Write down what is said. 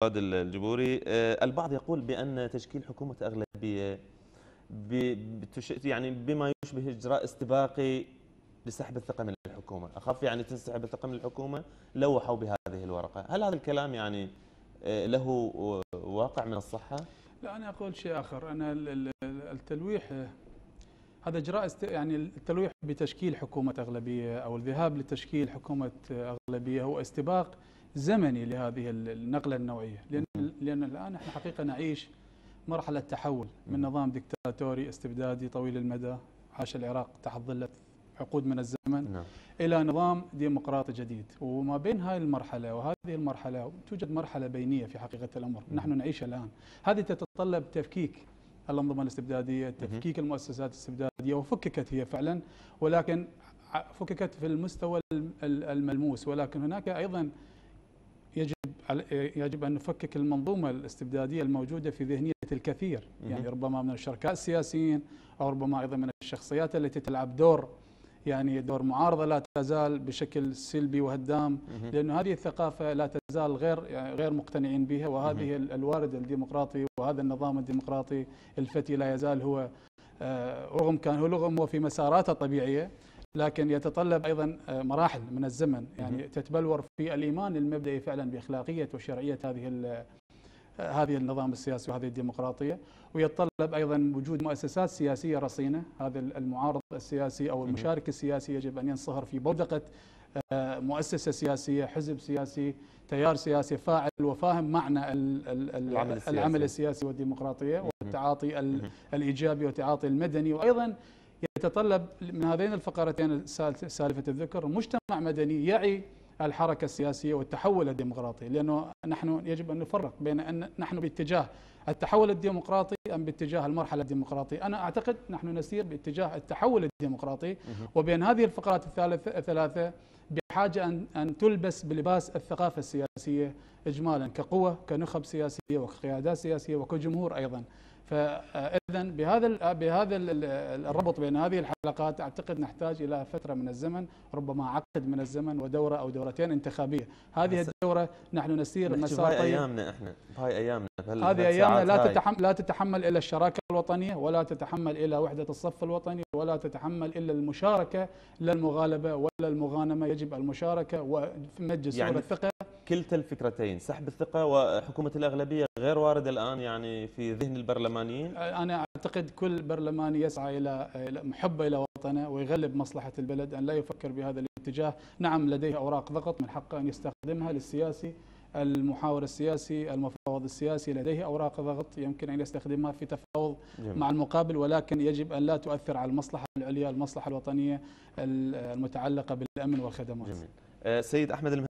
الجبوري، البعض يقول بأن تشكيل حكومة أغلبية يعني بما يشبه إجراء استباقي لسحب الثقة من الحكومة، أخاف يعني تنسحب الثقة من الحكومة لوحوا بهذه الورقة. هل هذا الكلام يعني له واقع من الصحة؟ لا، أنا أقول شيء آخر. أنا التلويح هذا إجراء يعني التلويح بتشكيل حكومة أغلبية أو الذهاب لتشكيل حكومة أغلبية هو استباق زمني لهذه النقلة النوعية، لأن الآن احنا حقيقة نعيش مرحلة تحول من نظام دكتاتوري استبدادي طويل المدى عاش العراق تحت ظله عقود من الزمن إلى نظام ديمقراطي جديد. وما بين هذه المرحلة وهذه المرحلة توجد مرحلة بينية في حقيقة الأمر نحن نعيشها الآن. هذه تتطلب تفكيك الأنظمة الاستبدادية، تفكيك المؤسسات الاستبدادية، وفككت هي فعلا، ولكن فككت في المستوى الملموس. ولكن هناك أيضا يجب أن نفكك المنظومة الاستبدادية الموجودة في ذهنية الكثير، يعني ربما من الشركاء السياسيين أو ربما أيضا من الشخصيات التي تلعب دور يعني دور معارضة لا تزال بشكل سلبي وهدام، لأن هذه الثقافة لا تزال غير مقتنعين بها. وهذه الوارد الديمقراطي وهذا النظام الديمقراطي الفتي لا يزال هو رغم كان هو في مساراته الطبيعية، لكن يتطلب أيضا مراحل من الزمن يعني تتبلور في الإيمان المبدئي فعلا بأخلاقية وشرعية هذه النظام السياسي وهذه الديمقراطية. ويتطلب أيضا وجود مؤسسات سياسية رصينة. هذا المعارض السياسي أو المشارك السياسي يجب أن ينصهر في بودقة مؤسسة سياسية، حزب سياسي، تيار سياسي فاعل وفاهم معنى العمل السياسي والديمقراطية والتعاطي الإيجابي والتعاطي المدني. وأيضا يتطلب من هذين الفقرتين سالفة الذكر مجتمع مدني يعي الحركة السياسية والتحول الديمقراطي، لأنه نحن يجب أن نفرق بين أن نحن باتجاه التحول الديمقراطي أم باتجاه المرحلة الديمقراطية. أنا أعتقد نحن نسير باتجاه التحول الديمقراطي، وبين هذه الفقرات الثلاثة بحاجة أن تلبس بلباس الثقافة السياسية إجمالا كقوة كنخب سياسية وكقيادات سياسية وكجمهور أيضا. فإذا بهذا الربط بين هذه الحلقات أعتقد نحتاج إلى فترة من الزمن، ربما عقد من الزمن ودورة أو دورتين انتخابية. هذه الدورة نحن نسير مسار طيب. أيامنا إحنا بهاي أيامنا هذه أيامنا لا تتحمل إلا الشراكة الوطنية، ولا تتحمل إلا وحدة الصف الوطني، ولا تتحمل إلا المشاركة، لا المغالبة ولا المغانمة. يجب المشاركة ومد جسور الثقة. كلتا الفكرتين سحب الثقة وحكومة الأغلبية غير واردة الآن يعني في ذهن البرلمانيين. أنا أعتقد كل برلماني يسعى إلى محبة إلى وطنه ويغلب مصلحة البلد أن لا يفكر بهذا الاتجاه. نعم لديه أوراق ضغط من حقه أن يستخدمها للسياسي، المحاور السياسي، المفاوض السياسي لديه أوراق ضغط يمكن أن يستخدمها في تفاوض مع المقابل، ولكن يجب أن لا تؤثر على المصلحة العليا، المصلحة الوطنية المتعلقة بالأمن والخدمات. جميل. سيد أحمد